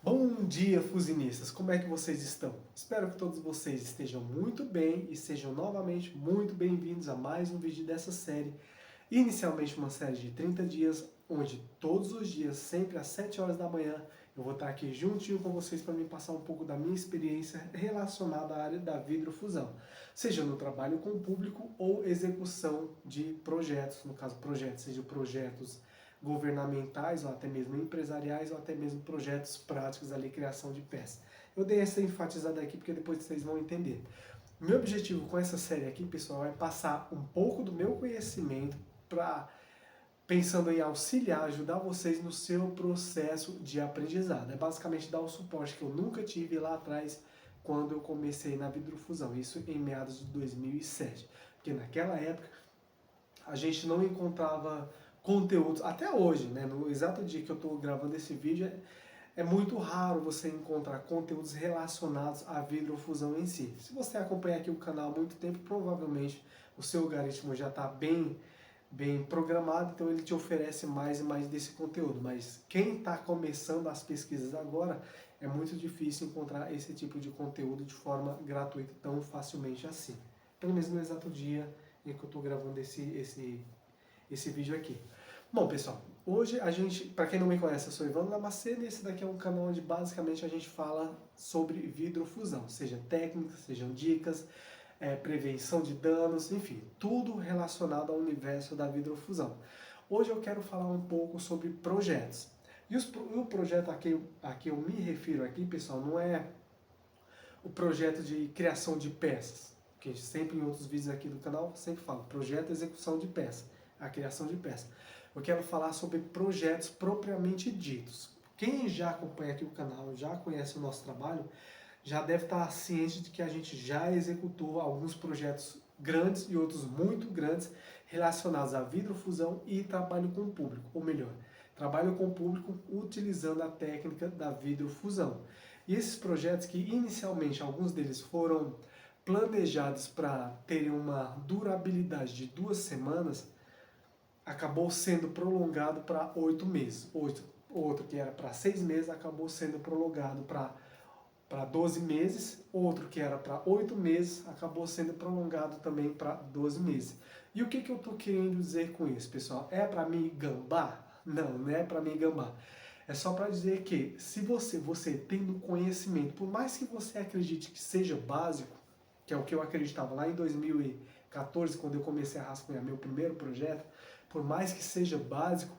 Bom dia, fuzinistas! Como é que vocês estão? Espero que todos vocês estejam muito bem e sejam novamente muito bem-vindos a mais um vídeo dessa série. Inicialmente uma série de 30 dias, onde todos os dias, sempre às 7 horas da manhã, eu vou estar aqui juntinho com vocês para me passar um pouco da minha experiência relacionada à área da vidrofusão, seja no trabalho com o público ou execução de projetos, no caso projetos, seja projetos governamentais ou até mesmo empresariais ou até mesmo projetos práticos ali, criação de peças. Eu dei essa enfatizada aqui porque depois vocês vão entender. O meu objetivo com essa série aqui, pessoal, é passar um pouco do meu conhecimento para pensando em auxiliar, ajudar vocês no seu processo de aprendizado. É basicamente dar o suporte que eu nunca tive lá atrás quando eu comecei na vidrofusão, isso em meados de 2007. Porque naquela época a gente não encontrava conteúdos, até hoje, né, no exato dia que eu estou gravando esse vídeo, é muito raro você encontrar conteúdos relacionados à vidrofusão em si. Se você acompanha aqui o canal há muito tempo, provavelmente o seu algoritmo já está bem programado, então ele te oferece mais e mais desse conteúdo. Mas quem está começando as pesquisas agora, é muito difícil encontrar esse tipo de conteúdo de forma gratuita tão facilmente assim. Pelo menos no exato dia em que eu estou gravando esse vídeo aqui. Bom, pessoal, hoje a gente, para quem não me conhece, eu sou Ivan Damasceno e esse daqui é um canal onde basicamente a gente fala sobre vidrofusão, seja técnicas, sejam dicas, prevenção de danos, enfim, tudo relacionado ao universo da vidrofusão. Hoje eu quero falar um pouco sobre projetos. E o projeto a que eu me refiro aqui, pessoal, não é o projeto de criação de peças, que sempre em outros vídeos aqui do canal sempre falo, projeto e execução de peça, a criação de peça. Eu quero falar sobre projetos propriamente ditos. Quem já acompanha aqui o canal, já conhece o nosso trabalho, já deve estar ciente de que a gente já executou alguns projetos grandes e outros muito grandes relacionados à vidrofusão e trabalho com o público, ou melhor, trabalho com o público utilizando a técnica da vidrofusão. E esses projetos que inicialmente alguns deles foram planejados para terem uma durabilidade de 2 semanas, acabou sendo prolongado para 8 meses. Outro que era para 6 meses acabou sendo prolongado para 12 meses, outro que era para 8 meses, acabou sendo prolongado também para 12 meses. E o que eu estou querendo dizer com isso, pessoal? É para mim gambar? Não, não é para mim gambar. É só para dizer que se você tendo conhecimento, por mais que você acredite que seja básico, que é o que eu acreditava lá em 2014, quando eu comecei a rascunhar meu primeiro projeto, por mais que seja básico,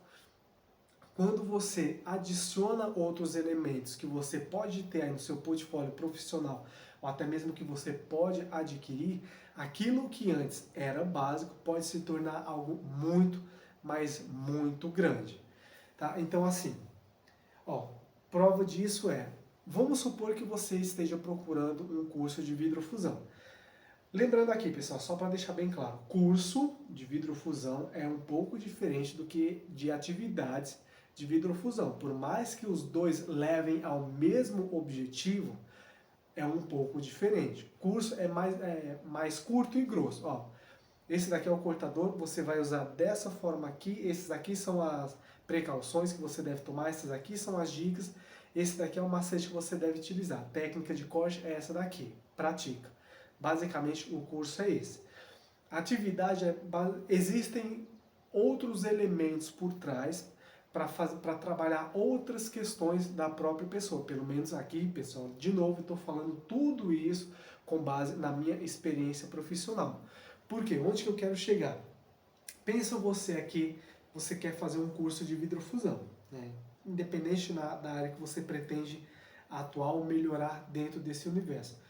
quando você adiciona outros elementos que você pode ter aí no seu portfólio profissional, ou até mesmo que você pode adquirir, aquilo que antes era básico pode se tornar algo muito, mas muito grande. Tá? Então, assim, ó, prova disso é, vamos supor que você esteja procurando um curso de vidrofusão. Lembrando aqui, pessoal, só para deixar bem claro, curso de vidrofusão é um pouco diferente do que de atividades de vidrofusão. Por mais que os dois levem ao mesmo objetivo, é um pouco diferente. Curso é mais curto e grosso. Ó, esse daqui é o cortador, você vai usar dessa forma aqui, esses aqui são as precauções que você deve tomar, esses aqui são as dicas, esse daqui é o macete que você deve utilizar. A técnica de corte é essa daqui, pratica. Basicamente o curso é esse. A atividade existem outros elementos por trás para trabalhar outras questões da própria pessoa. Pelo menos aqui, pessoal, de novo, estou falando tudo isso com base na minha experiência profissional. Por quê? Onde que eu quero chegar? Pensa você aqui, você quer fazer um curso de vidrofusão, né? Independente da área que você pretende atuar ou melhorar dentro desse universo.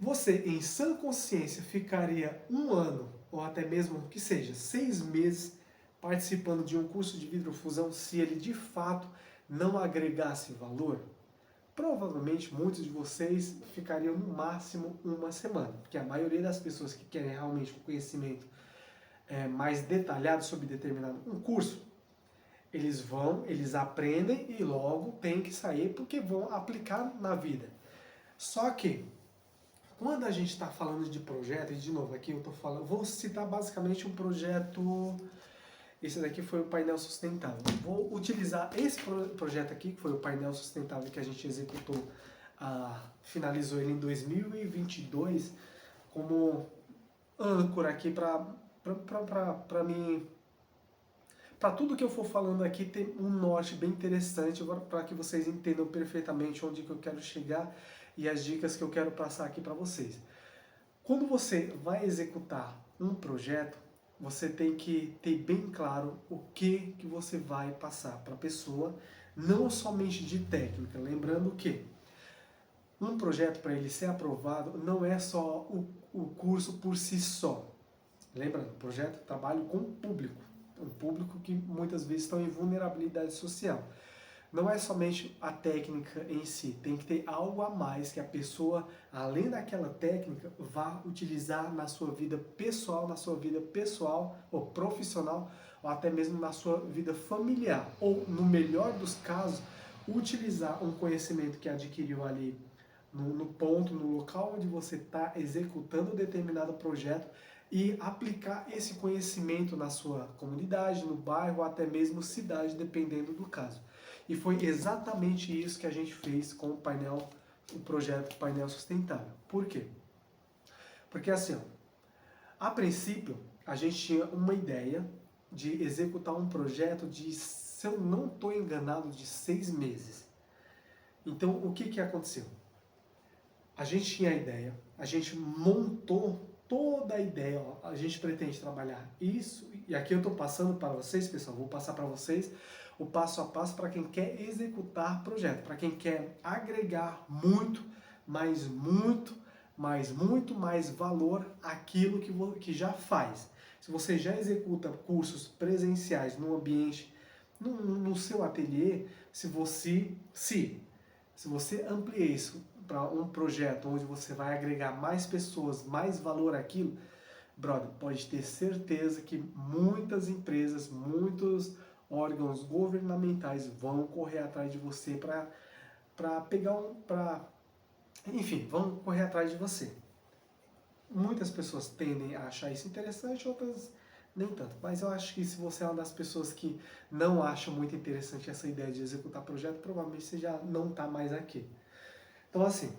Você, em sã consciência, ficaria 1 ano, ou até mesmo que seja 6 meses, participando de um curso de vidrofusão se ele de fato não agregasse valor? Provavelmente muitos de vocês ficariam no máximo 1 semana, porque a maioria das pessoas que querem realmente um conhecimento mais detalhado sobre determinado um curso, eles aprendem e logo tem que sair porque vão aplicar na vida. Só que quando a gente está falando de projeto, e de novo aqui eu vou citar basicamente um projeto Esse daqui foi o painel sustentável. Vou utilizar esse projeto aqui, que foi o painel sustentável que a gente executou, finalizou ele em 2022, como âncora aqui para mim, para tudo que eu for falando aqui ter um norte bem interessante para que vocês entendam perfeitamente onde que eu quero chegar e as dicas que eu quero passar aqui para vocês. Quando você vai executar um projeto, você tem que ter bem claro o que você vai passar para a pessoa, não somente de técnica. Lembrando que um projeto, para ele ser aprovado, não é só o curso por si só. Lembrando, o projeto trabalha com o público, um público que muitas vezes estão em vulnerabilidade social. Não é somente a técnica em si, tem que ter algo a mais que a pessoa, além daquela técnica, vá utilizar na sua vida pessoal ou profissional, ou até mesmo na sua vida familiar. Ou, no melhor dos casos, utilizar um conhecimento que adquiriu ali no ponto, no local onde você está executando determinado projeto e aplicar esse conhecimento na sua comunidade, no bairro, ou até mesmo cidade, dependendo do caso. E foi exatamente isso que a gente fez com o projeto Painel Sustentável. Por quê? Porque assim, a princípio, a gente tinha uma ideia de executar um projeto de, se eu não estou enganado, de 6 meses. Então, o que aconteceu? A gente tinha a ideia, a gente montou toda a ideia, ó, a gente pretende trabalhar isso, e aqui eu estou passando para vocês, pessoal, vou passar para vocês o passo a passo para quem quer executar projeto, para quem quer agregar muito mais valor àquilo que já faz. Se você já executa cursos presenciais no ambiente, no seu ateliê, se você amplia isso para um projeto onde você vai agregar mais pessoas, mais valor àquilo, brother, pode ter certeza que muitas empresas, muitos órgãos governamentais vão correr atrás de você enfim, vão correr atrás de você. Muitas pessoas tendem a achar isso interessante, outras nem tanto. Mas eu acho que se você é uma das pessoas que não acha muito interessante essa ideia de executar projeto, provavelmente você já não está mais aqui. Então, assim,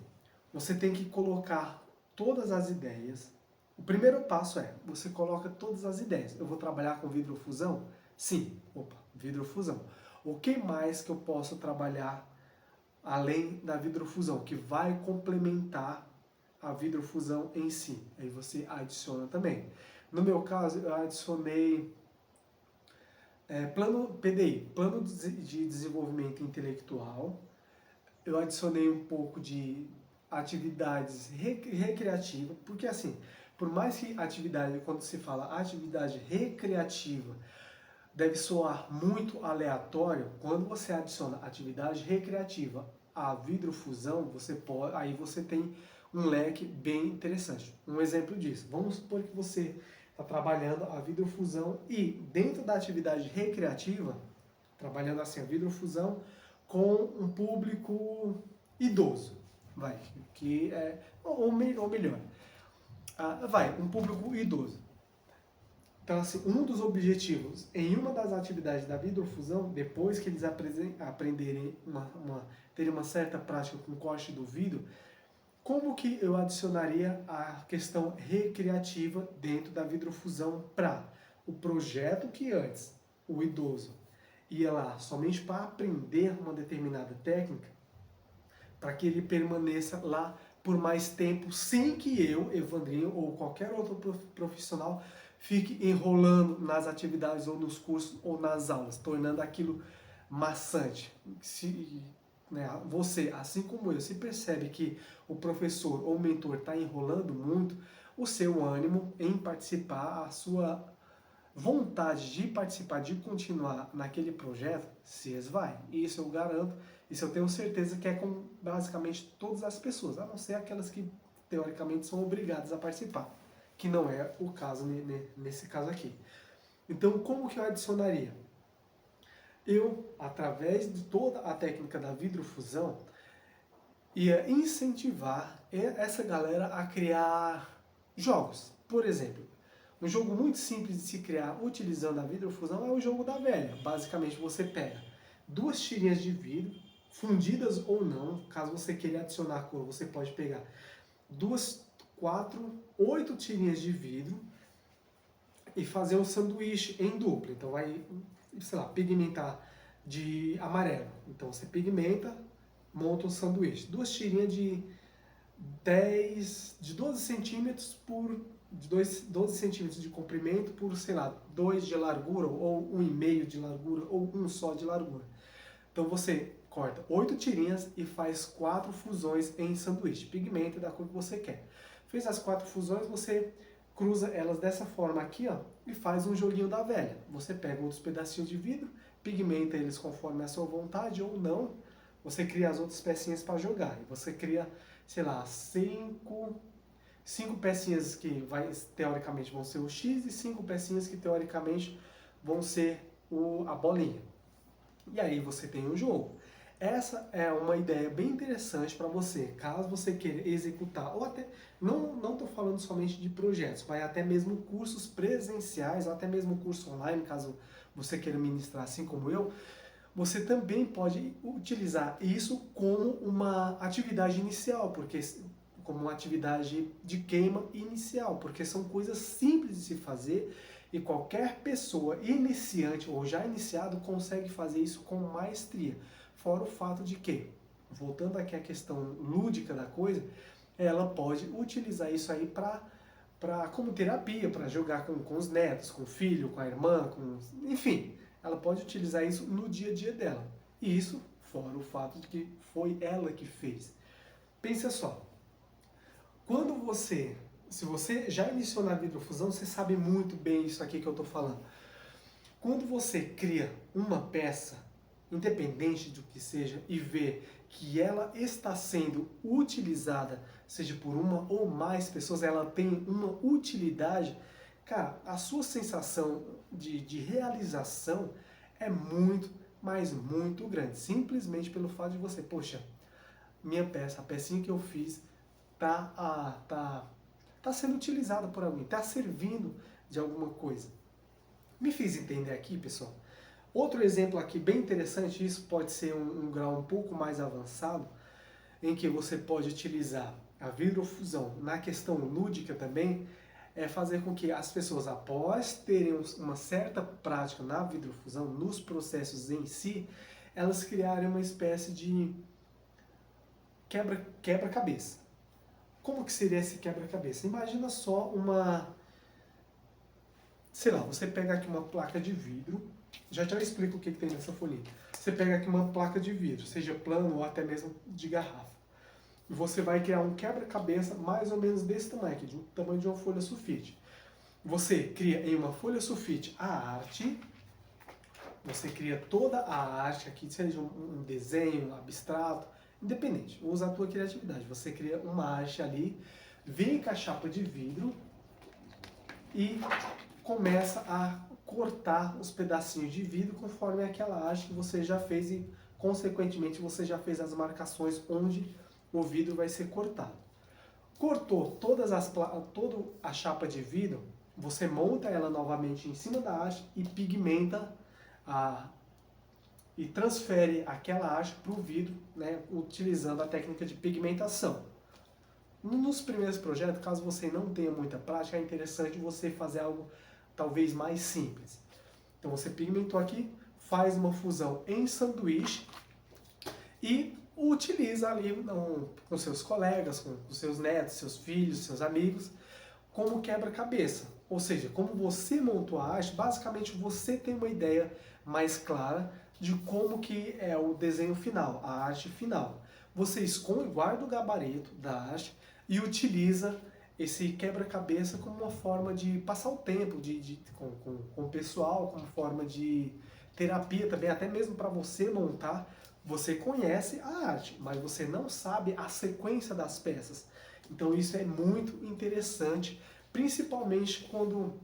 você tem que colocar todas as ideias. O primeiro passo é, você coloca todas as ideias. Eu vou trabalhar com vidrofusão? Sim. Opa, vidrofusão. O que mais que eu posso trabalhar além da vidrofusão, que vai complementar a vidrofusão em si? Aí você adiciona também. No meu caso, eu adicionei plano PDI, Plano de Desenvolvimento Intelectual. Eu adicionei um pouco de atividades recreativas, porque assim, por mais que atividade, quando se fala atividade recreativa, deve soar muito aleatório, quando você adiciona atividade recreativa à vidrofusão, aí você tem um leque bem interessante. Um exemplo disso, vamos supor que você está trabalhando a vidrofusão e dentro da atividade recreativa, trabalhando assim a vidrofusão com um público idoso, ou melhor, um público idoso. Então, assim, um dos objetivos em uma das atividades da vidrofusão, depois que eles aprenderem, terem uma certa prática com o corte do vidro, como que eu adicionaria a questão recreativa dentro da vidrofusão para o projeto que antes o idoso ia lá somente para aprender uma determinada técnica, para que ele permaneça lá por mais tempo, sem que eu, Evandrinho, ou qualquer outro profissional fique enrolando nas atividades ou nos cursos ou nas aulas, tornando aquilo maçante. Você, assim como eu, se percebe que o professor ou o mentor está enrolando muito, o seu ânimo em participar, a sua vontade de participar, de continuar naquele projeto, se esvai. Isso eu garanto, isso eu tenho certeza que é com basicamente todas as pessoas, a não ser aquelas que teoricamente são obrigadas a participar, que não é o caso nesse caso aqui. Então, como que eu adicionaria? Eu, através de toda a técnica da vidrofusão, ia incentivar essa galera a criar jogos. Por exemplo, Um jogo muito simples de se criar utilizando a vidrofusão é o jogo da velha. Basicamente você pega duas tirinhas de vidro, fundidas ou não, caso você queira adicionar cor, você pode pegar duas, quatro, 8 tirinhas de vidro e fazer um sanduíche em dupla. Então vai, sei lá, pigmentar de amarelo. Então você pigmenta, monta um sanduíche. Duas tirinhas de 12 centímetros por de 12 centímetros de comprimento por, sei lá, 2 de largura, ou 1,5 de largura, ou um só de largura. Então você corta 8 tirinhas e faz 4 fusões em sanduíche. Pigmenta da cor que você quer. Fez as 4 fusões, você cruza elas dessa forma aqui, ó, e faz um joguinho da velha. Você pega outros pedacinhos de vidro, pigmenta eles conforme a sua vontade ou não. Você cria as outras pecinhas para jogar. E você cria, sei lá, 5 pecinhas que teoricamente vão ser o X e 5 pecinhas que teoricamente vão ser a bolinha. E aí você tem um jogo. Essa é uma ideia bem interessante para você, caso você queira executar, ou até, não estou falando somente de projetos, mas até mesmo cursos presenciais, ou até mesmo curso online, caso você queira ministrar assim como eu, você também pode utilizar isso como uma atividade inicial, porque como uma atividade de queima inicial, porque são coisas simples de se fazer e qualquer pessoa iniciante ou já iniciado consegue fazer isso com maestria. Fora o fato de que, voltando aqui à questão lúdica da coisa, ela pode utilizar isso aí como terapia, para jogar com os netos, com o filho, com a irmã, enfim, ela pode utilizar isso no dia a dia dela. E isso fora o fato de que foi ela que fez. Pensa só, se você já iniciou na vidrofusão, você sabe muito bem isso aqui que eu estou falando. Quando você cria uma peça, independente do que seja, e vê que ela está sendo utilizada, seja por uma ou mais pessoas, ela tem uma utilidade, cara, a sua sensação de realização é muito, mas muito grande. Simplesmente pelo fato de você, poxa, minha peça, a pecinha que eu fiz, tá sendo utilizada por alguém, está servindo de alguma coisa. Me fiz entender aqui, pessoal? Outro exemplo aqui bem interessante, isso pode ser um grau um pouco mais avançado, em que você pode utilizar a vidrofusão na questão lúdica também, é fazer com que as pessoas, após terem uma certa prática na vidrofusão, nos processos em si, elas criarem uma espécie de quebra-cabeça. Como que seria esse quebra-cabeça? Imagina só sei lá, você pega aqui uma placa de vidro, já explico o que tem nessa folhinha. Você pega aqui uma placa de vidro, seja plano ou até mesmo de garrafa. E você vai criar um quebra-cabeça mais ou menos desse tamanho aqui, do tamanho de uma folha sulfite. Você cria em uma folha sulfite a arte, você cria toda a arte aqui, seja um desenho, um abstrato, independente, usa a tua criatividade. Você cria uma arte ali, vem com a chapa de vidro e começa a cortar os pedacinhos de vidro conforme aquela arte que você já fez e, consequentemente, você já fez as marcações onde o vidro vai ser cortado. Cortou toda a chapa de vidro, você monta ela novamente em cima da arte e pigmenta e transfere aquela arte para o vidro, né, utilizando a técnica de pigmentação. Nos primeiros projetos, caso você não tenha muita prática, é interessante você fazer algo talvez mais simples. Então você pigmentou aqui, faz uma fusão em sanduíche e utiliza ali com seus colegas, com os seus netos, seus filhos, seus amigos, como quebra-cabeça. Ou seja, como você montou a arte, basicamente você tem uma ideia mais clara de como que é o desenho final, a arte final. Você esconde, guarda o gabarito da arte e utiliza esse quebra-cabeça como uma forma de passar o tempo com o pessoal, como forma de terapia também, até mesmo para você montar. Você conhece a arte, mas você não sabe a sequência das peças. Então isso é muito interessante, principalmente quando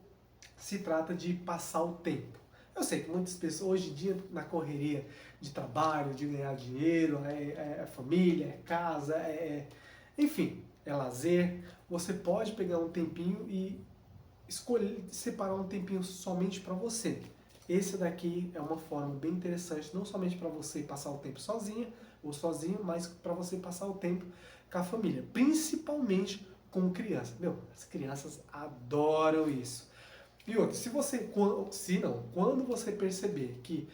se trata de passar o tempo. Eu sei que muitas pessoas hoje em dia, na correria de trabalho, de ganhar dinheiro, é família, é casa, enfim, é lazer. Você pode pegar um tempinho e escolher separar um tempinho somente para você. Esse daqui é uma forma bem interessante, não somente para você passar o tempo sozinha ou sozinho, mas para você passar o tempo com a família, principalmente com crianças. Meu, as crianças adoram isso. E outra, quando você perceber que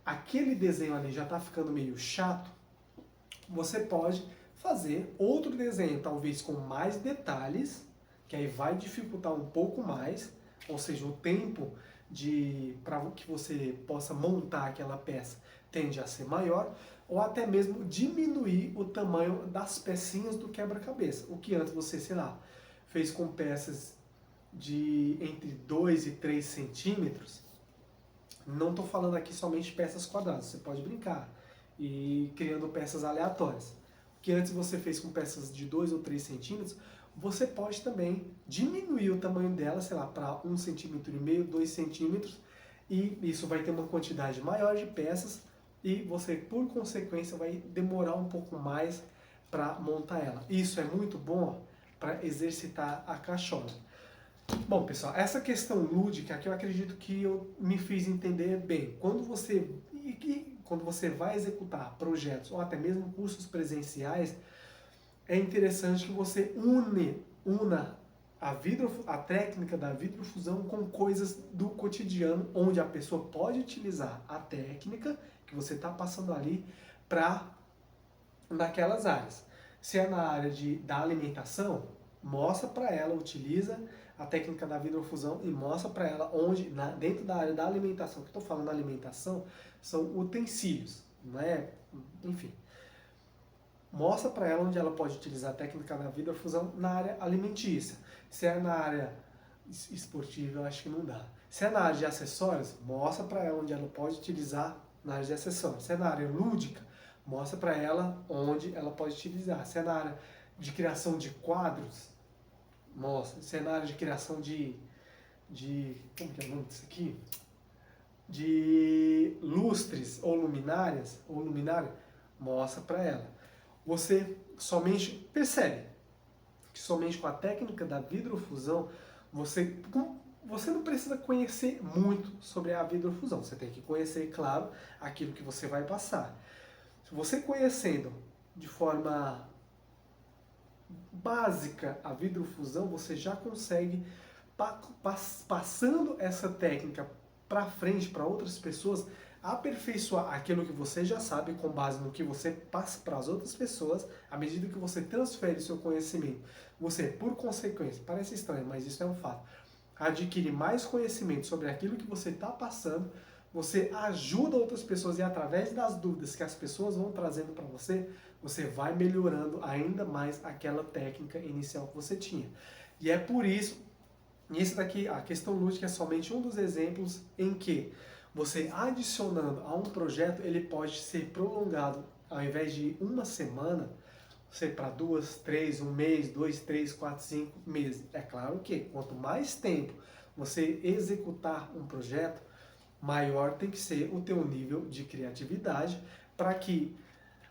aquele desenho ali já está ficando meio chato, você pode fazer outro desenho, talvez com mais detalhes, que aí vai dificultar um pouco mais, ou seja, o tempo para que você possa montar aquela peça tende a ser maior, ou até mesmo diminuir o tamanho das pecinhas do quebra-cabeça. O que antes você, sei lá, fez com peças de entre 2 e 3 centímetros, não estou falando aqui somente de peças quadradas, você pode brincar e criando peças aleatórias. O que antes você fez com peças de 2 ou 3 centímetros, você pode também diminuir o tamanho dela, sei lá, para 1,5 cm, 2 centímetros, e isso vai ter uma quantidade maior de peças e você, por consequência, vai demorar um pouco mais para montar ela. Isso é muito bom para exercitar a cachola. Bom, pessoal, essa questão lúdica que eu acredito que eu me fiz entender bem. Quando você vai executar projetos ou até mesmo cursos presenciais, é interessante que você una a técnica da vidrofusão com coisas do cotidiano, onde a pessoa pode utilizar a técnica que você está passando ali para naquelas áreas. Se é na área da alimentação, mostra para ela, utiliza a técnica da vidrofusão e mostra para ela onde, dentro da área da alimentação, que eu estou falando da alimentação, são utensílios, não é? Enfim. Mostra para ela onde ela pode utilizar a técnica da vidrofusão na área alimentícia. Se é na área esportiva, eu acho que não dá. Se é na área de acessórios, mostra para ela onde ela pode utilizar na área de acessórios. Se é na área lúdica, mostra para ela onde ela pode utilizar. Se é na área de criação de quadros, mostra. Se é na área de criação de como que é o nome disso aqui? De lustres ou luminária, mostra para ela. Você somente percebe que somente com a técnica da vidrofusão você não precisa conhecer muito sobre a vidrofusão. Você tem que conhecer, claro, aquilo que você vai passar. Se você conhecendo de forma básica a vidrofusão, você já consegue, passando essa técnica para frente, para outras pessoas, aperfeiçoar aquilo que você já sabe com base no que você passa para as outras pessoas. À medida que você transfere seu conhecimento, você, por consequência, parece estranho, mas isso é um fato, adquire mais conhecimento sobre aquilo que você está passando, você ajuda outras pessoas e através das dúvidas que as pessoas vão trazendo para você, você vai melhorando ainda mais aquela técnica inicial que você tinha. E é por isso, esse daqui, a questão lúdica é somente um dos exemplos em que você adicionando a um projeto, ele pode ser prolongado, ao invés de uma semana, você para 2, 3, um mês, 2, 3, 4, 5 meses. É claro que quanto mais tempo você executar um projeto, maior tem que ser o teu nível de criatividade para que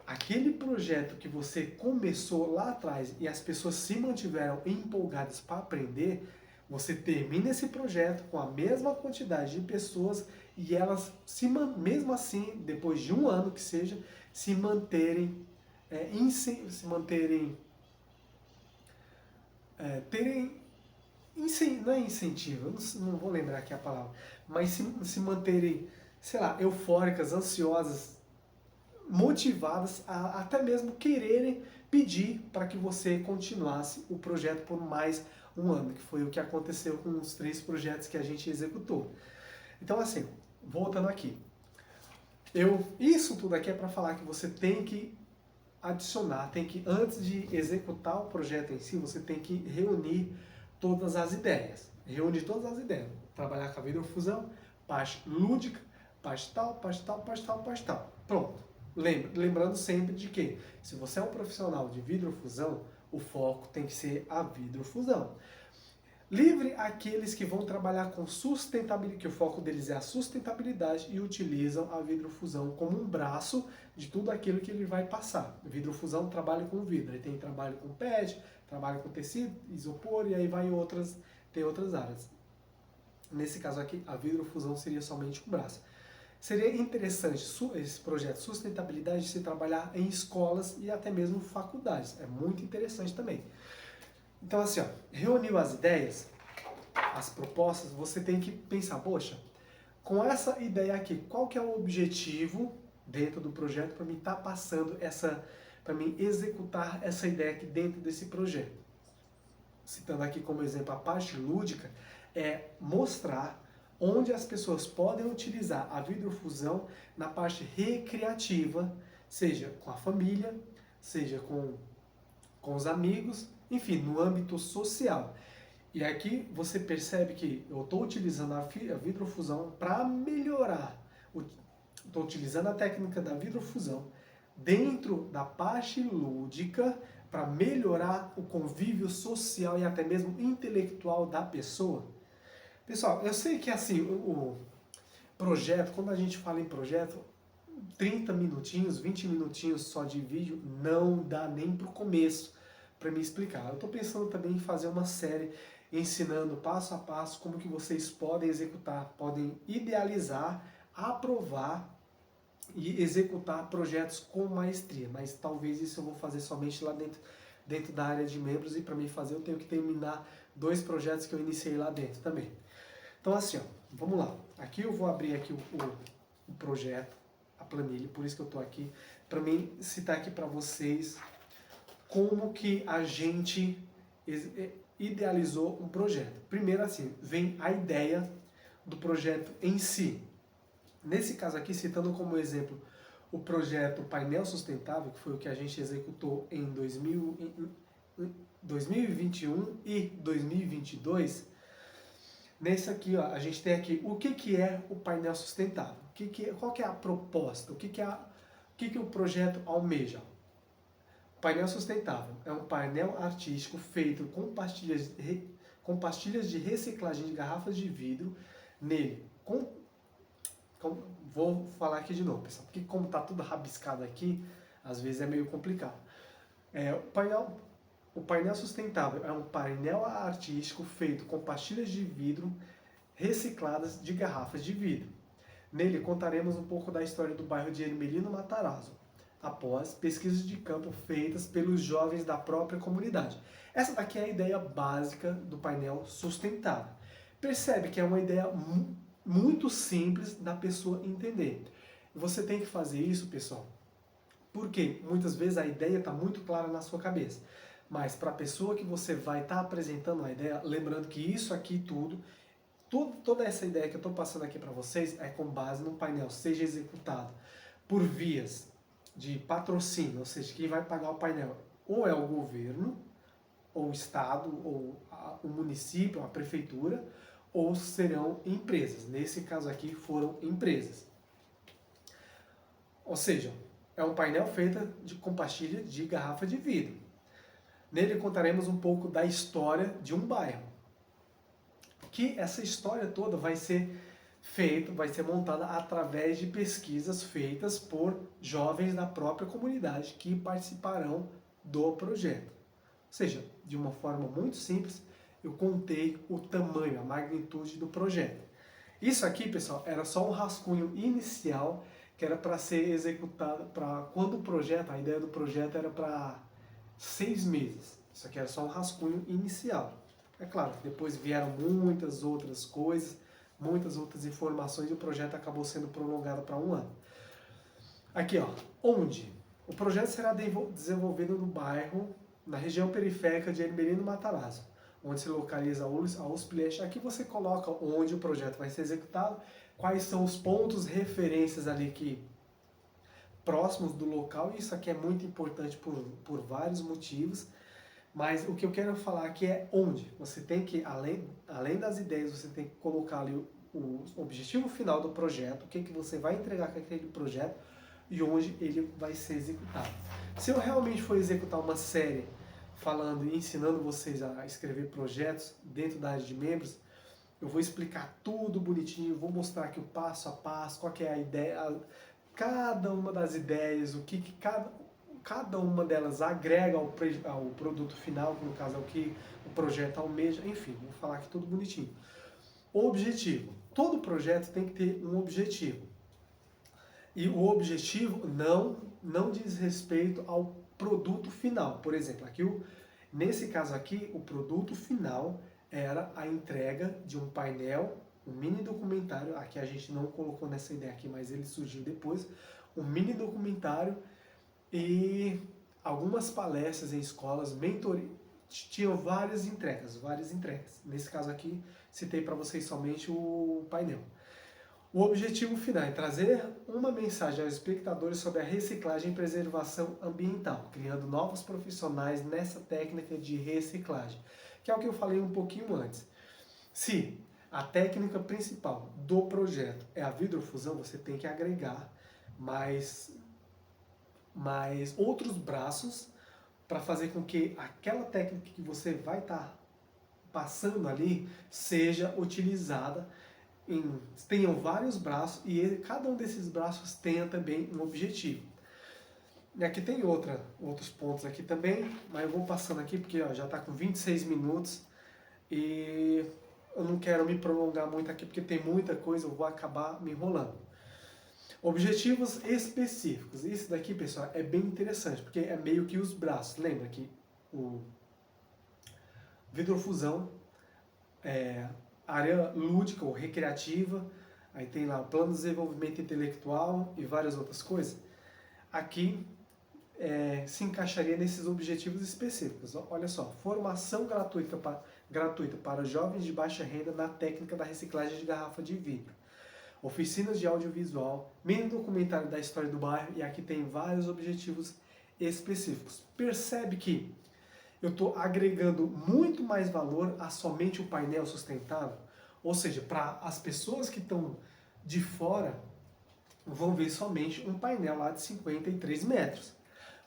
aquele projeto que você começou lá atrás e as pessoas se mantiveram empolgadas para aprender, você termina esse projeto com a mesma quantidade de pessoas e elas, mesmo assim, depois de um ano que seja, se manterem, não é incentivo, não vou lembrar aqui a palavra, mas se manterem, sei lá, eufóricas, ansiosas, motivadas a até mesmo quererem pedir para que você continuasse o projeto por mais um ano, que foi o que aconteceu com os 3 projetos que a gente executou. Então, assim, voltando aqui, isso tudo aqui é para falar que você tem que adicionar, antes de executar o projeto em si, você tem que reunir todas as ideias. Trabalhar com a vidrofusão, parte lúdica, parte tal. Pronto. Lembrando sempre de que, se você é um profissional de vidrofusão, o foco tem que ser a vidrofusão. Livre aqueles que vão trabalhar com sustentabilidade, que o foco deles é a sustentabilidade e utilizam a vidrofusão como um braço de tudo aquilo que ele vai passar. A vidrofusão trabalha com vidro, ele tem trabalho com PET, trabalha com tecido, isopor e aí tem outras áreas. Nesse caso aqui, a vidrofusão seria somente um braço. Seria interessante esse projeto de sustentabilidade se trabalhar em escolas e até mesmo faculdades. É muito interessante também. Então assim, ó, reuniu as ideias, as propostas, você tem que pensar, poxa, com essa ideia aqui, qual que é o objetivo dentro do projeto para mim estar passando para mim executar essa ideia aqui dentro desse projeto. Citando aqui como exemplo a parte lúdica, é mostrar onde as pessoas podem utilizar a vidrofusão na parte recreativa, seja com a família, seja com os amigos, enfim, no âmbito social. E aqui você percebe que eu estou utilizando a vidrofusão para melhorar, estou utilizando a técnica da vidrofusão dentro da parte lúdica para melhorar o convívio social e até mesmo intelectual da pessoa. Pessoal, eu sei que assim, o projeto, quando a gente fala em projeto, 30 minutinhos, 20 minutinhos só de vídeo não dá nem para o começo para me explicar. Eu estou pensando também em fazer uma série ensinando passo a passo como que vocês podem executar, podem idealizar, aprovar e executar projetos com maestria, mas talvez isso eu vou fazer somente lá dentro da área de membros, e para mim fazer eu tenho que terminar 2 projetos que eu iniciei lá dentro também. Então assim, ó, vamos lá. Aqui eu vou abrir aqui o projeto, a planilha, por isso que eu estou aqui, para mim citar aqui para vocês como que a gente idealizou um projeto. Primeiro assim, vem a ideia do projeto em si. Nesse caso aqui, citando como exemplo o projeto Painel Sustentável, que foi o que a gente executou em 2021 e 2022, nesse aqui, ó, a gente tem aqui o que é o painel sustentável, qual que é a proposta, o que o projeto almeja. O painel sustentável é um painel artístico feito com pastilhas de reciclagem de garrafas de vidro. Nele, vou falar aqui de novo, pessoal, porque como está tudo rabiscado aqui, às vezes é meio complicado. O painel sustentável é um painel artístico feito com pastilhas de vidro recicladas de garrafas de vidro. Nele contaremos um pouco da história do bairro de Ermelino Matarazzo, após pesquisas de campo feitas pelos jovens da própria comunidade. Essa daqui é a ideia básica do painel sustentável. Percebe que é uma ideia muito simples da pessoa entender. Você tem que fazer isso, pessoal, porque muitas vezes a ideia está muito clara na sua cabeça, mas para a pessoa que você vai estar apresentando a ideia, lembrando que isso aqui toda essa ideia que eu estou passando aqui para vocês é com base no painel, seja executado por vias de patrocínio, ou seja, quem vai pagar o painel ou é o governo, ou o estado, ou o município, a prefeitura, ou serão empresas. Nesse caso aqui foram empresas. Ou seja, é um painel feito com pastilha de garrafa de vidro. Nele contaremos um pouco da história de um bairro. Que essa história toda vai ser montada através de pesquisas feitas por jovens da própria comunidade que participarão do projeto. Ou seja, de uma forma muito simples, eu contei o tamanho, a magnitude do projeto. Isso aqui, pessoal, era só um rascunho inicial que era para ser executado quando a ideia do projeto era para 6 meses. Isso aqui era só um rascunho inicial. É claro que depois vieram muitas outras coisas, muitas outras informações, e o projeto acabou sendo prolongado para 1 ano. Aqui, ó, onde? O projeto será desenvolvido no bairro, na região periférica de Ermelino Matarazzo, onde se localiza a USP Leste. Aqui você coloca onde o projeto vai ser executado, quais são os pontos referências ali próximos do local. E isso aqui é muito importante por vários motivos, mas o que eu quero falar aqui é onde. Você tem que, além das ideias, você tem que colocar ali o objetivo final do projeto, o que você vai entregar com aquele projeto e onde ele vai ser executado. Se eu realmente for executar uma série falando e ensinando vocês a escrever projetos dentro da área de membros, eu vou explicar tudo bonitinho, vou mostrar aqui o passo a passo, qual que é a ideia, cada uma das ideias, o que cada uma delas agrega ao produto final, que no caso é o que o projeto almeja, enfim, vou falar aqui tudo bonitinho. Objetivo. Todo projeto tem que ter um objetivo. E o objetivo não diz respeito ao produto final. Por exemplo, nesse caso aqui, o produto final era a entrega de um painel, um mini documentário. Aqui a gente não colocou nessa ideia aqui, mas ele surgiu depois. Um mini documentário e algumas palestras em escolas, mentoria. Tinham várias entregas. Nesse caso aqui, citei para vocês somente o painel. O objetivo final é trazer uma mensagem aos espectadores sobre a reciclagem e preservação ambiental, criando novos profissionais nessa técnica de reciclagem, que é o que eu falei um pouquinho antes. Se a técnica principal do projeto é a vidrofusão, você tem que agregar mais outros braços para fazer com que aquela técnica que você vai estar passando ali seja utilizada. Tenham vários braços e cada um desses braços tenha também um objetivo. E aqui tem outros pontos aqui também, mas eu vou passando aqui porque já está com 26 minutos e eu não quero me prolongar muito aqui porque tem muita coisa, eu vou acabar me enrolando. Objetivos específicos. Isso daqui, pessoal, é bem interessante porque é meio que os braços. Lembra que o vidrofusão área lúdica ou recreativa, aí tem lá o plano de desenvolvimento intelectual e várias outras coisas. Aqui se encaixaria nesses objetivos específicos. Olha só, formação gratuita para jovens de baixa renda na técnica da reciclagem de garrafa de vidro. Oficinas de audiovisual, mini documentário da história do bairro, e aqui tem vários objetivos específicos. Percebe que eu estou agregando muito mais valor a somente o painel sustentável, ou seja, para as pessoas que estão de fora vão ver somente um painel lá de 53 metros.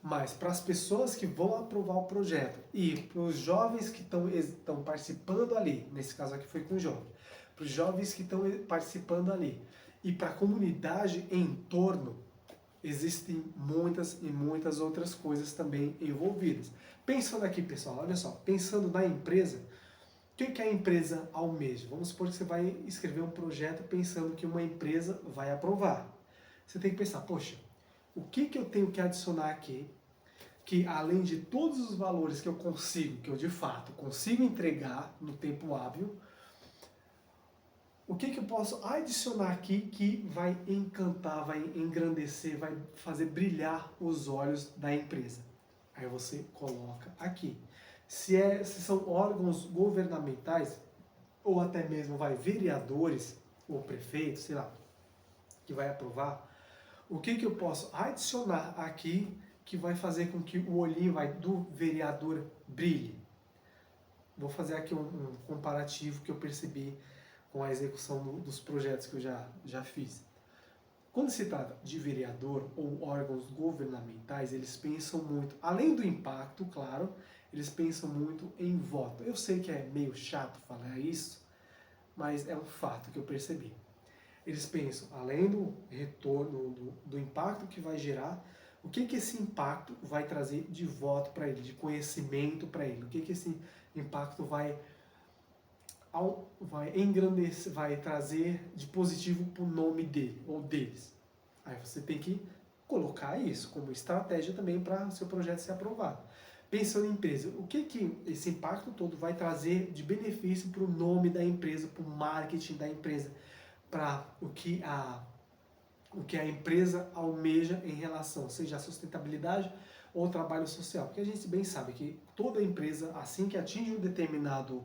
Mas para as pessoas que vão aprovar o projeto e para os jovens que estão participando ali, nesse caso aqui foi com jovens, para os jovens que estão participando ali e para a comunidade em torno, existem muitas e muitas outras coisas também envolvidas. Pensando aqui, pessoal, olha só, pensando na empresa, o que a empresa almeja? Vamos supor que você vai escrever um projeto pensando que uma empresa vai aprovar. Você tem que pensar, poxa, o que eu tenho que adicionar aqui, que além de todos os valores que eu de fato consigo entregar no tempo hábil, o que eu posso adicionar aqui que vai encantar, vai engrandecer, vai fazer brilhar os olhos da empresa? Aí você coloca aqui. Se são órgãos governamentais, ou até mesmo vereadores, ou prefeitos, sei lá, que vai aprovar, o que eu posso adicionar aqui que vai fazer com que o olhinho do vereador brilhe? Vou fazer aqui um comparativo que eu percebi com a execução dos projetos que eu já fiz. Quando se trata de vereador ou órgãos governamentais, eles pensam muito, além do impacto, claro, eles pensam muito em voto. Eu sei que é meio chato falar isso, mas é um fato que eu percebi. Eles pensam, além do retorno, do impacto que vai gerar, o que esse impacto vai trazer de voto para ele, de conhecimento para ele, o que esse impacto vai engrandecer, vai trazer de positivo para o nome dele ou deles. Aí você tem que colocar isso como estratégia também para seu projeto ser aprovado. Pensando em empresa, o que esse impacto todo vai trazer de benefício para o nome da empresa, para o marketing da empresa, para o que a empresa almeja em relação, seja a sustentabilidade ou trabalho social. Porque a gente bem sabe que toda empresa, assim que atinge um determinado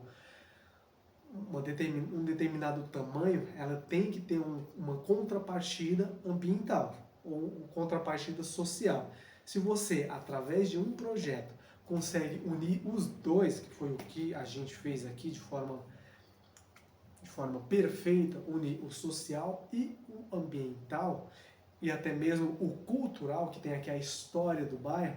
tamanho, ela tem que ter uma contrapartida ambiental ou contrapartida social. Se você, através de um projeto, consegue unir os dois, que foi o que a gente fez aqui de forma perfeita, unir o social e o ambiental, e até mesmo o cultural, que tem aqui a história do bairro,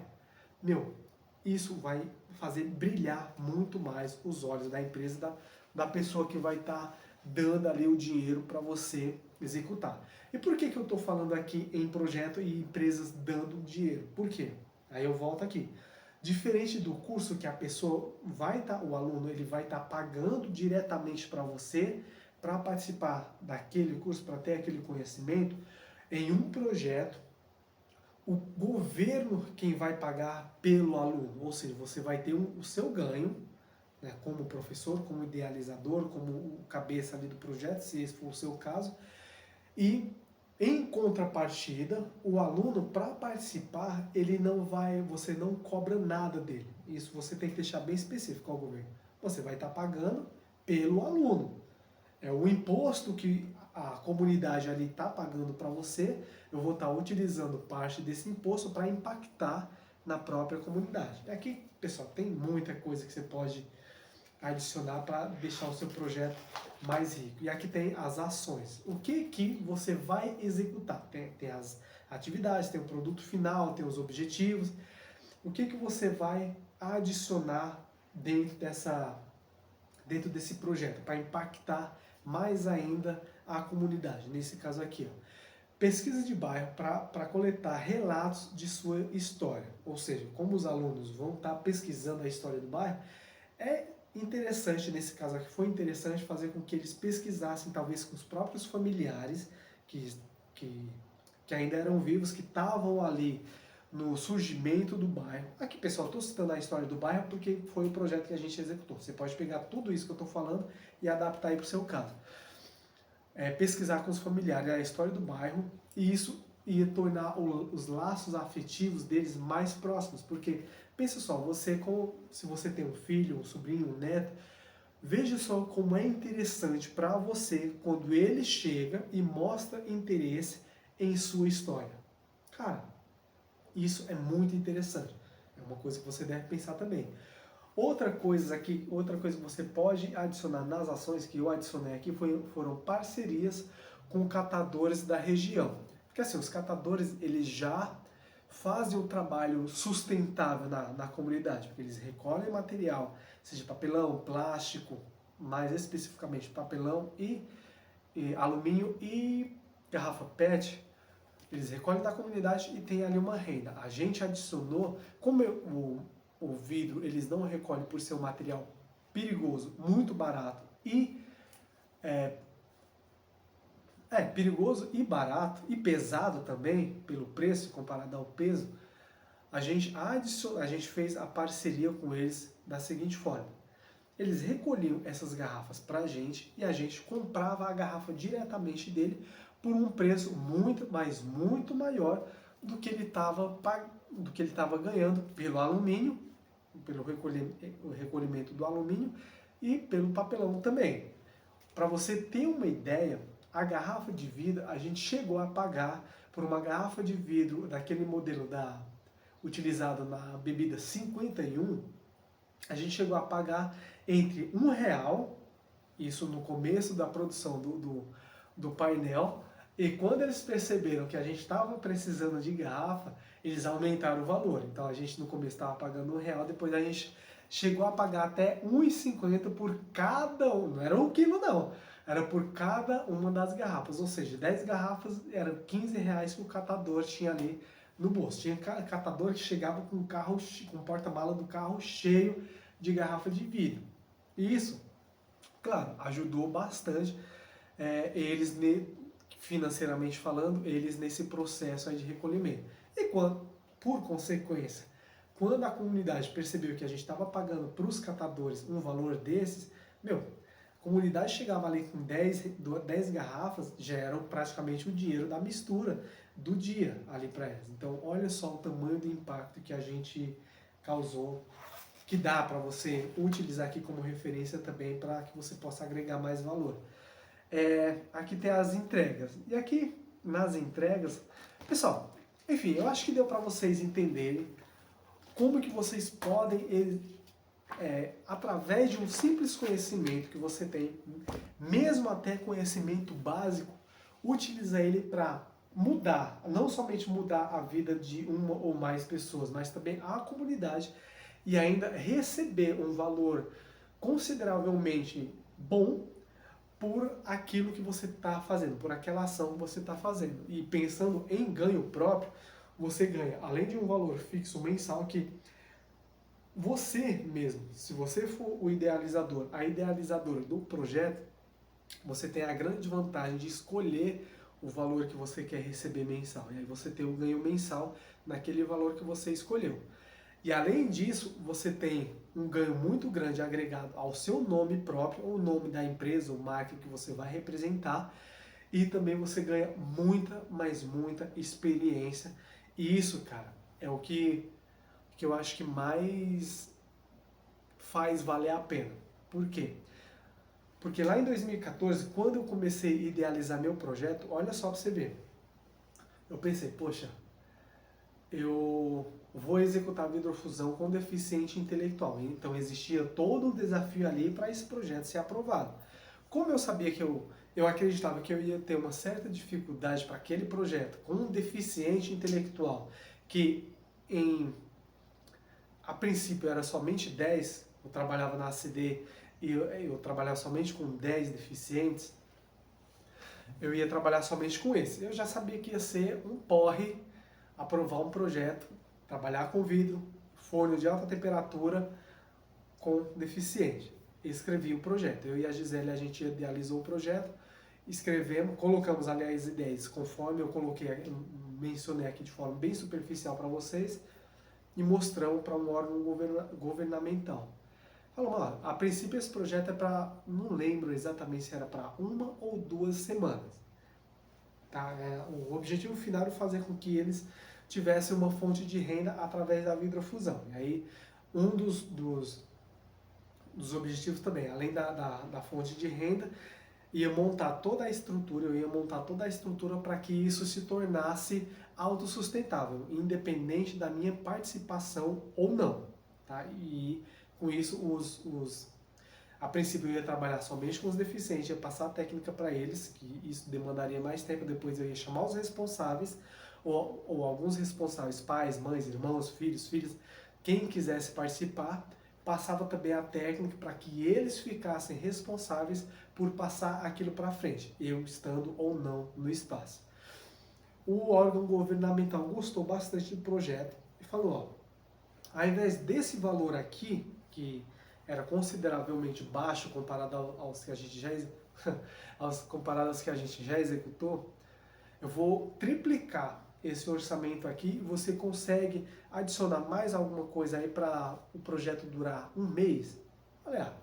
isso vai fazer brilhar muito mais os olhos da empresa, da pessoa que vai estar dando ali o dinheiro para você executar. E por que eu estou falando aqui em projeto e empresas dando dinheiro? Por quê? Aí eu volto aqui. Diferente do curso que a pessoa o aluno ele vai estar pagando diretamente para você para participar daquele curso, para ter aquele conhecimento, em um projeto, o governo quem vai pagar pelo aluno, ou seja, você vai ter o seu ganho, né, como professor, como idealizador, como o cabeça ali do projeto, se esse for o seu caso, e em contrapartida, o aluno, para participar, ele não vai, você não cobra nada dele. Isso você tem que deixar bem específico ao governo. Você vai estar pagando pelo aluno. É o imposto que a comunidade ali está pagando para você, eu vou estar utilizando parte desse imposto para impactar na própria comunidade. Aqui, pessoal, tem muita coisa que você pode adicionar para deixar o seu projeto mais rico. E aqui tem as ações. O que você vai executar? Tem as atividades, tem o produto final, tem os objetivos. O que você vai adicionar dentro desse projeto para impactar mais ainda a comunidade? Nesse caso aqui, ó, pesquisa de bairro para coletar relatos de sua história. Ou seja, como os alunos vão estar pesquisando a história do bairro, é interessante, nesse caso aqui, foi interessante fazer com que eles pesquisassem, talvez com os próprios familiares que, que ainda eram vivos, que estavam ali no surgimento do bairro. Aqui, pessoal, estou citando a história do bairro porque foi o projeto que a gente executou. Você pode pegar tudo isso que eu estou falando e adaptar aí para o seu caso. Pesquisar com os familiares a história do bairro, e isso ia tornar os laços afetivos deles mais próximos, porque pensa só, se você tem um filho, um sobrinho, um neto, veja só como é interessante para você quando ele chega e mostra interesse em sua história. Cara, isso é muito interessante. É uma coisa que você deve pensar também. Outra coisa que você pode adicionar nas ações que eu adicionei aqui foram parcerias com catadores da região. Porque assim, os catadores, eles já fazem o trabalho sustentável na comunidade, porque eles recolhem material, seja papelão, plástico, mais especificamente papelão e alumínio e garrafa PET, eles recolhem da comunidade e tem ali uma renda. A gente adicionou, como o vidro eles não recolhem por ser um material perigoso, muito barato e perigoso e barato e pesado também pelo preço comparado ao peso, a gente fez a parceria com eles da seguinte forma: eles recolhiam essas garrafas para a gente e a gente comprava a garrafa diretamente dele por um preço muito, mas muito maior do que ele estava ganhando pelo alumínio, pelo recolhimento do alumínio e pelo papelão também. Para você ter uma ideia, a garrafa de vidro, a gente chegou a pagar por uma garrafa de vidro daquele modelo utilizado na bebida 51, a gente chegou a pagar entre R$1, isso no começo da produção do painel, e quando eles perceberam que a gente estava precisando de garrafa, eles aumentaram o valor. Então a gente no começo estava pagando R$1, depois a gente chegou a pagar até R$1,50 por cada um, não era 1 quilo não, era por cada uma das garrafas, ou seja, 10 garrafas eram R$15 que o catador tinha ali no bolso. Tinha catador que chegava com o porta-mala do carro cheio de garrafa de vidro. E isso, claro, ajudou bastante eles, financeiramente falando, eles nesse processo aí de recolhimento. E por consequência, quando a comunidade percebeu que a gente estava pagando para os catadores um valor desses, a comunidade chegava ali com 10 garrafas, já eram praticamente o dinheiro da mistura do dia ali para elas. Então, olha só o tamanho do impacto que a gente causou, que dá para você utilizar aqui como referência também para que você possa agregar mais valor. Aqui tem as entregas. E aqui, nas entregas, pessoal, enfim, eu acho que deu para vocês entenderem como que vocês podem, através de um simples conhecimento que você tem, mesmo até conhecimento básico, utilizar ele para mudar, não somente mudar a vida de uma ou mais pessoas, mas também a comunidade, e ainda receber um valor consideravelmente bom por aquilo que você está fazendo, por aquela ação que você está fazendo. E pensando em ganho próprio, você ganha, além de um valor fixo mensal, que você mesmo, se você for o idealizador, a idealizadora do projeto, você tem a grande vantagem de escolher o valor que você quer receber mensal. E aí você tem o ganho mensal naquele valor que você escolheu. E além disso, você tem um ganho muito grande agregado ao seu nome próprio, ou nome da empresa ou marca que você vai representar, e também você ganha muita, mas muita experiência. E isso, cara, é o que eu acho que mais faz valer a pena. Por quê? Porque lá em 2014, quando eu comecei a idealizar meu projeto, olha só para você ver. Eu pensei, poxa, eu vou executar a vidrofusão com deficiente intelectual. Então existia todo um desafio ali para esse projeto ser aprovado. Como eu sabia que eu acreditava que eu ia ter uma certa dificuldade para aquele projeto com um deficiente intelectual, que a princípio era somente 10, eu trabalhava na ACD e eu trabalhava somente com 10 deficientes, eu ia trabalhar somente com esse. Eu já sabia que ia ser um porre aprovar um projeto, trabalhar com vidro, forno de alta temperatura com deficiente. Escrevi o projeto. Eu e a Gisele, a gente idealizou o projeto, escrevemos, colocamos, aliás, ideias conforme eu coloquei, mencionei aqui de forma bem superficial para vocês, e mostramos para um órgão governamental. Falamos, ó, a princípio esse projeto é para, não lembro exatamente se era para 1 ou 2 semanas. Tá? O objetivo final era fazer com que eles tivessem uma fonte de renda através da vidrofusão. E aí, um dos objetivos também, além da fonte de renda, ia montar toda a estrutura, eu ia montar toda a estrutura para que isso se tornasse autossustentável, independente da minha participação ou não. Tá? E com isso, a princípio eu ia trabalhar somente com os deficientes, ia passar a técnica para eles, que isso demandaria mais tempo, depois eu ia chamar os responsáveis, ou alguns responsáveis, pais, mães, irmãos, filhos, filhas, quem quisesse participar, passava também a técnica para que eles ficassem responsáveis por passar aquilo para frente, eu estando ou não no espaço. O órgão governamental gostou bastante do projeto e falou, ó, ao invés desse valor aqui, que era consideravelmente baixo comparado aos que a gente já comparado aos que a gente já executou, eu vou triplicar esse orçamento aqui e você consegue adicionar mais alguma coisa aí para o projeto durar 1 mês? Olha,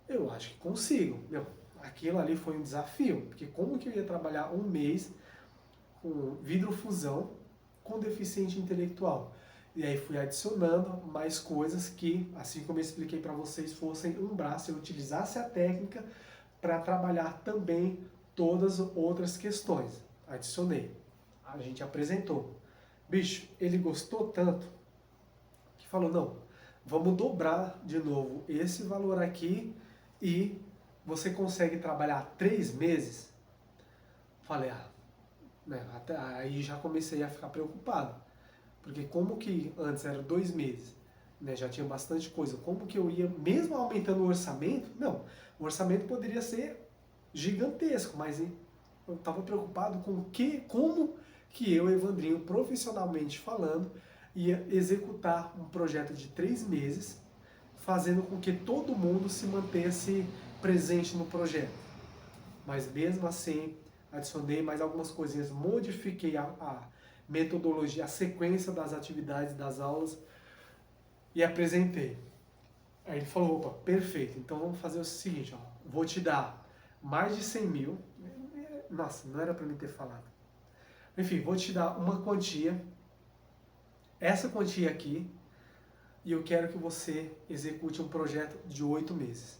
eu acho que consigo. Meu, aquilo ali foi um desafio, porque como que eu ia trabalhar 1 mês com vidrofusão com deficiente intelectual? E aí fui adicionando mais coisas que, assim como eu expliquei para vocês, fossem um braço, eu utilizasse a técnica para trabalhar também todas as outras questões. Adicionei. A gente apresentou. Bicho, ele gostou tanto que falou, não, vamos dobrar de novo esse valor aqui e você consegue trabalhar 3 meses? Falei, né, até aí já comecei a ficar preocupado. Porque como que antes era 2 meses, né, já tinha bastante coisa, como que eu ia, mesmo aumentando o orçamento, não, o orçamento poderia ser gigantesco, mas eu estava preocupado com como que eu, Evandrinho, profissionalmente falando, ia executar um projeto de 3 meses, fazendo com que todo mundo se mantesse presente no projeto. Mas mesmo assim, adicionei mais algumas coisinhas, modifiquei a metodologia, a sequência das atividades, das aulas e apresentei. Aí ele falou, opa, perfeito, então vamos fazer o seguinte, ó, vou te dar mais de 100 mil, nossa, não era para mim ter falado. Enfim, vou te dar uma quantia, essa quantia aqui, e eu quero que você execute um projeto de 8 meses.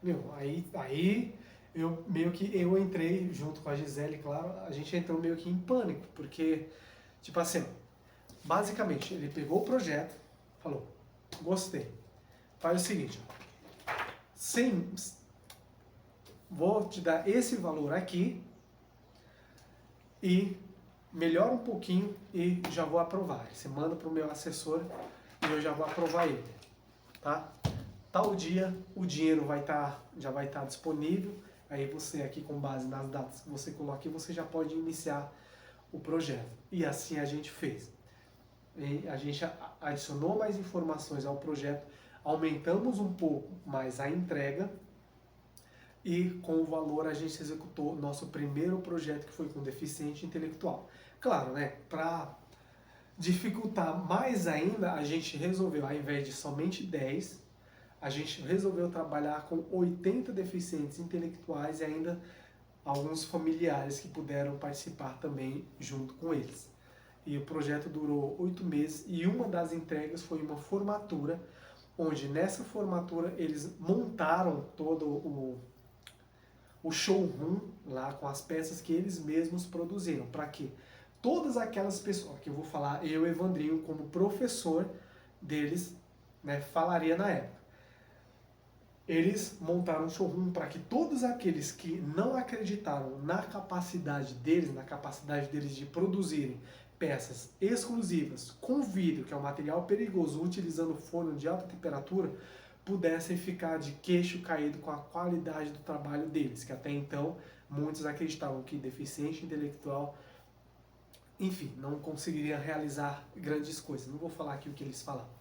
Meu, aí eu entrei junto com a Gisele, claro, a gente entrou meio que em pânico, porque, tipo assim, basicamente, ele pegou o projeto, falou, gostei, faz o seguinte, vou te dar esse valor aqui e melhora um pouquinho e já vou aprovar. Você manda para o meu assessor e eu já vou aprovar ele, tá? Tal dia o dinheiro já vai estar disponível, aí você aqui com base nas datas que você coloca aqui, você já pode iniciar o projeto. E assim a gente fez. E a gente adicionou mais informações ao projeto, aumentamos um pouco mais a entrega e com o valor a gente executou nosso primeiro projeto, que foi com deficiente intelectual. Claro, né, para dificultar mais ainda, a gente resolveu, ao invés de somente 10, a gente resolveu trabalhar com 80 deficientes intelectuais e ainda alguns familiares que puderam participar também junto com eles. E o projeto durou 8 meses e uma das entregas foi uma formatura, onde nessa formatura eles montaram todo o showroom lá com as peças que eles mesmos produziram. Para quê? Todas aquelas pessoas, que eu vou falar, eu, Evandrinho, como professor deles, né, falaria na época. Eles montaram um showroom para que todos aqueles que não acreditaram na capacidade deles de produzirem peças exclusivas com vidro, que é um material perigoso, utilizando forno de alta temperatura, pudessem ficar de queixo caído com a qualidade do trabalho deles, que até então muitos acreditavam que deficiente intelectual, enfim, não conseguiria realizar grandes coisas. Não vou falar aqui o que eles falavam.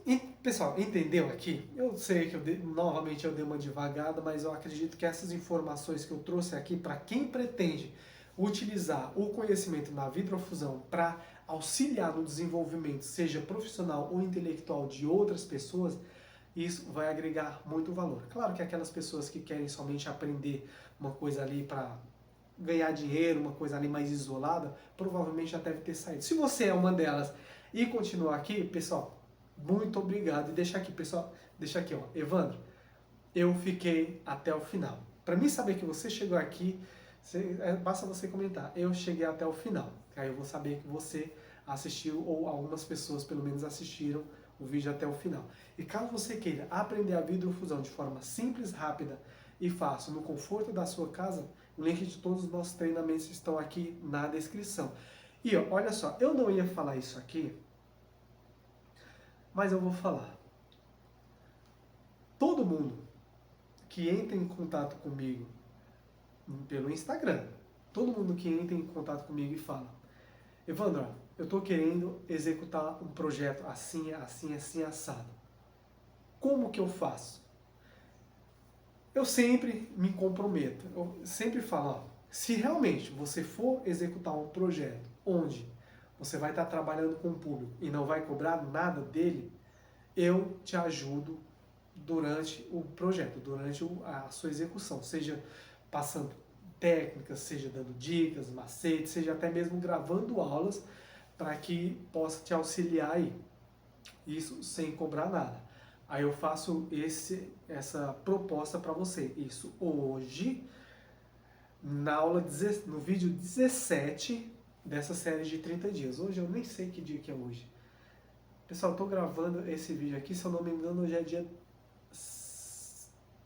E, pessoal, entendeu aqui? Eu sei que novamente eu dei uma devagada, mas eu acredito que essas informações que eu trouxe aqui, para quem pretende utilizar o conhecimento na vidrofusão para auxiliar no desenvolvimento, seja profissional ou intelectual de outras pessoas, isso vai agregar muito valor. Claro que aquelas pessoas que querem somente aprender uma coisa ali para ganhar dinheiro, uma coisa ali mais isolada, provavelmente já deve ter saído. Se você é uma delas e continuar aqui, pessoal, muito obrigado. E deixa aqui, pessoal, deixa aqui, ó, Evandro, eu fiquei até o final. Para mim saber que você chegou aqui, basta você comentar, eu cheguei até o final. Aí eu vou saber que você assistiu, ou algumas pessoas pelo menos assistiram o vídeo até o final. E caso você queira aprender a vidrofusão de forma simples, rápida e fácil, no conforto da sua casa, o link de todos os nossos treinamentos estão aqui na descrição. E ó, olha só, eu não ia falar isso aqui, mas eu vou falar. Todo mundo que entra em contato comigo pelo Instagram, todo mundo que entra em contato comigo e fala: Evandro, eu estou querendo executar um projeto assim, assim, assim, assado. Como que eu faço? Eu sempre me comprometo, eu sempre falo, ó, se realmente você for executar um projeto onde você vai estar trabalhando com o público e não vai cobrar nada dele, eu te ajudo durante o projeto, durante a sua execução, seja passando técnicas, seja dando dicas, macetes, seja até mesmo gravando aulas para que possa te auxiliar aí. Isso sem cobrar nada. Aí eu faço essa proposta para você. Isso hoje, na aula, no vídeo 17 dessa série de 30 dias. Hoje eu nem sei que dia que é hoje. Pessoal, eu tô gravando esse vídeo aqui, se eu não me engano, hoje é dia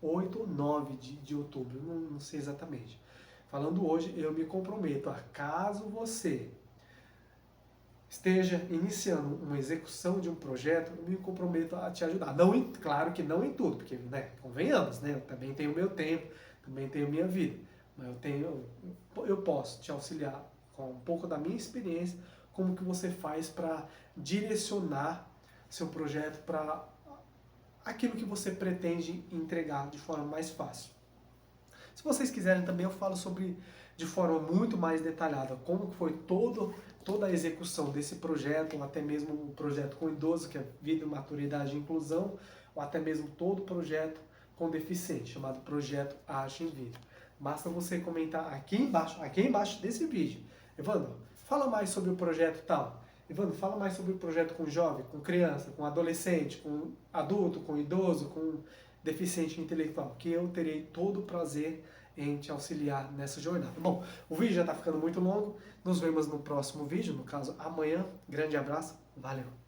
8 ou 9 de outubro, não sei exatamente. Falando hoje, eu me comprometo a, caso você esteja iniciando uma execução de um projeto, eu me comprometo a te ajudar. Não, claro que não em tudo, porque, né, convenhamos, né, eu também tenho meu tempo, também tenho minha vida, mas eu posso te auxiliar com um pouco da minha experiência, como que você faz para direcionar seu projeto para aquilo que você pretende entregar de forma mais fácil. Se vocês quiserem também eu falo sobre, de forma muito mais detalhada, como foi toda a execução desse projeto, ou até mesmo o projeto com idoso, que é Vida, Maturidade e Inclusão, ou até mesmo todo o projeto com deficiente, chamado Projeto Arte em Vida. Basta você comentar aqui embaixo desse vídeo. Evandro, fala mais sobre o projeto tal. Evandro, fala mais sobre o projeto com jovem, com criança, com adolescente, com adulto, com idoso, com deficiente intelectual, que eu terei todo o prazer em te auxiliar nessa jornada. Bom, o vídeo já está ficando muito longo, nos vemos no próximo vídeo, no caso amanhã. Grande abraço, valeu!